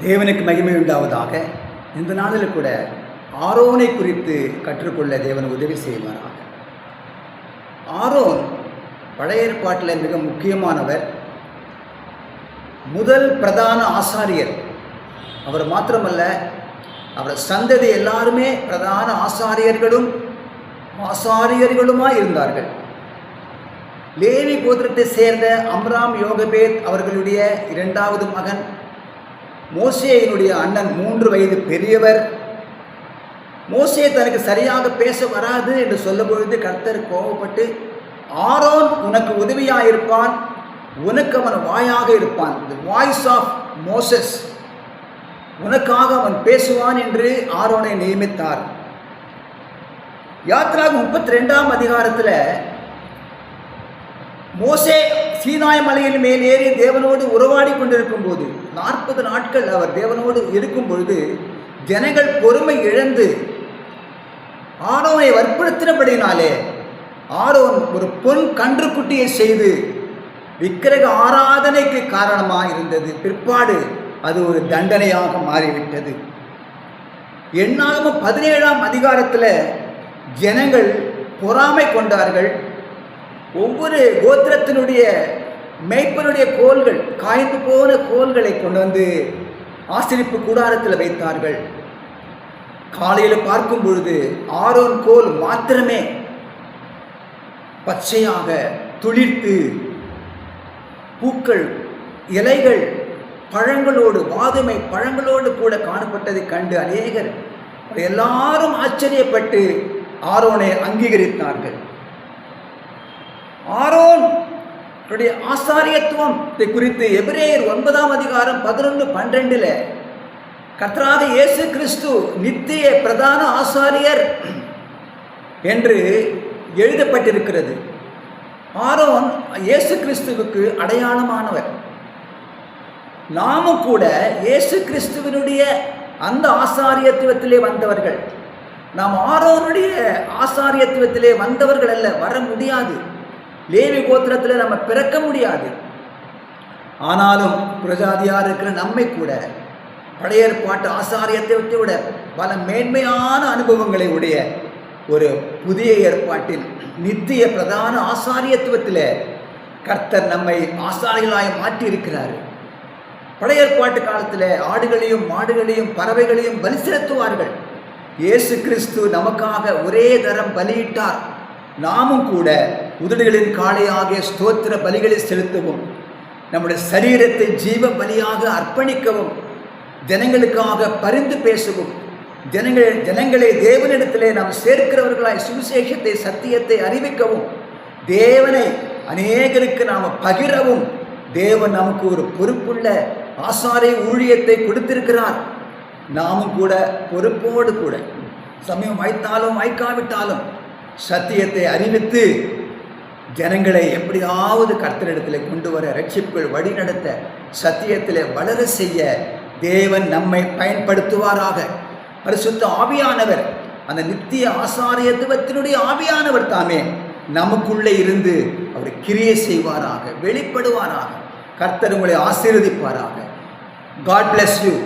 தேவனுக்கு மகிமை உண்டாவதாக. இந்த நாளில் கூட ஆரோனை குறித்து கற்றுக்கொள்ள தேவன் உதவி செய்வாராக. ஆரோன் பழைய ஏற்பாட்டில் மிக முக்கியமானவர், முதல் பிரதான ஆசாரியர். அவர் மாத்திரமல்ல, அவர் சந்ததி எல்லாருமே பிரதான ஆசாரியர்களுமாய் இருந்தார்கள். லேவி கோத்திரத்தை சேர்ந்த அம்ராம் யோகபேத் அவர்களுடைய இரண்டாவது மகன், மோசேயினுடைய அண்ணன், 3 வயது பெரியவர். மோசே தனக்கு சரியாக பேச வராது என்று சொல்லும் பொழுது கர்த்தர் கோபப்பட்டு, ஆரோன் உனக்கு உதவியாயிருப்பான், உனக்கு அவன் வாயாக இருப்பான், தி வாய்ஸ் ஆஃப் மோசஸ், உனக்காக அவன் பேசுவான் என்று ஆரோனை நியமித்தார். யாத்ராகமம் 32ஆம் அதிகாரத்தில் மோசே சீனாய் மலையின் மேல் ஏறி தேவனோடு உறவாடி கொண்டிருக்கும் போது, 40 நாட்கள் அவர் தேவனோடு இருக்கும் பொழுது, ஜனங்கள் பொறுமை இழந்து ஆரோனை வற்புறுத்தினபடினாலே ஆரோன் ஒரு பொன் கன்றுக்குட்டியை செய்து விக்கிரக ஆராதனைக்கு காரணமாக இருந்தது. பிற்பாடு அது ஒரு தண்டனையாக மாறிவிட்டது. எண்ணாகமம் 17ஆம் அதிகாரத்தில் ஜனங்கள் பொறாமை கொண்டார்கள். ஒவ்வொரு கோத்திரத்தினுடைய மேய்ப்பனுடைய கோல்கள், காய்ந்து போன கோல்களை கொண்டு வந்து ஆசரிப்பு கூடாரத்தில் வைத்தார்கள். காலையில் பார்க்கும் பொழுது ஆரோன் கோல் மாத்திரமே பச்சையாக துளிர்த்து பூக்கள், இலைகள், பழங்களோடு, வாதுமை பழங்களோடு கூட காணப்பட்டதை கண்டு அநேகர் எல்லாரும் ஆச்சரியப்பட்டு ஆரோனை அங்கீகரித்தார்கள். ஆரோன் ஆசாரியத்துவத்தை குறித்து எபிரேயர் 9ஆம் அதிகாரம் 11-12 கர்த்தராக இயேசு கிறிஸ்து நித்திய பிரதான ஆசாரியர் என்று எழுதப்பட்டிருக்கிறது. ஆரோன் இயேசு கிறிஸ்துவுக்கு அடையாளமானவர். நாமும் கூட இயேசு கிறிஸ்துவனுடைய அந்த ஆசாரியத்துவத்திலே வந்தவர்கள். நாம் ஆரோனுடைய ஆசாரியத்துவத்திலே வந்தவர்கள் அல்ல, வர முடியாது. லேவி கோத்திரத்தில் நம்ம பிறக்க முடியாது. ஆனாலும் பிரஜாதியாக இருக்கிற நம்மை கூட பழைய ஏற்பாட்டு ஆசாரியத்தை விட பல மேன்மையான அனுபவங்களை உடைய ஒரு புதிய ஏற்பாட்டில் நித்திய பிரதான ஆசாரியத்துவத்தில் கர்த்தர் நம்மை ஆசாரிகளாய் மாற்றி இருக்கிறார். பழைய ஏற்பாட்டு காலத்தில் ஆடுகளையும் மாடுகளையும் பறவைகளையும் பலி செலுத்துவார்கள். இயேசு கிறிஸ்து நமக்காக ஒரே தரம் பலியிட்டார். நாமும் கூட உதடுகளின் காளையாகிய ஸ்தோத்திர பலிகளை செலுத்தவும், நம்முடைய சரீரத்தை ஜீவ பலியாக அர்ப்பணிக்கவும், ஜனங்களுக்காக பரிந்து பேசவும், ஜனங்களை தேவனிடத்திலே நாம் சேர்க்கிறவர்களாய் சுவிசேஷத்தை, சத்தியத்தை அறிவிக்கவும், தேவனை அநேகருக்கு நாம் பகிரவும் தேவன் நமக்கு ஒரு பொறுப்புள்ள ஆசாரிய ஊழியத்தை கொடுத்திருக்கிறார். நாமும் கூட பொறுப்போடு கூட சமயம் வாய்த்தாலும் வாய்க்காவிட்டாலும் சத்தியத்தை அறிவித்து ஜனங்களை எப்படியாவது கர்த்தரிடத்தில் கொண்டு வர, ரட்சிப்புகள் வழிநடத்த, சத்தியத்தில் வளர செய்ய தேவன் நம்மை பயன்படுத்துவாராக. பரிசுத்த ஆவியானவர், அந்த நித்திய ஆசாரியத்துவத்தினுடைய ஆவியானவர் தாமே நமக்குள்ளே இருந்து அவர் கிரியை செய்வாராக, வெளிப்படுவாராக. கர்த்தர் உங்களை ஆசீர்வதிப்பாராக. God bless you.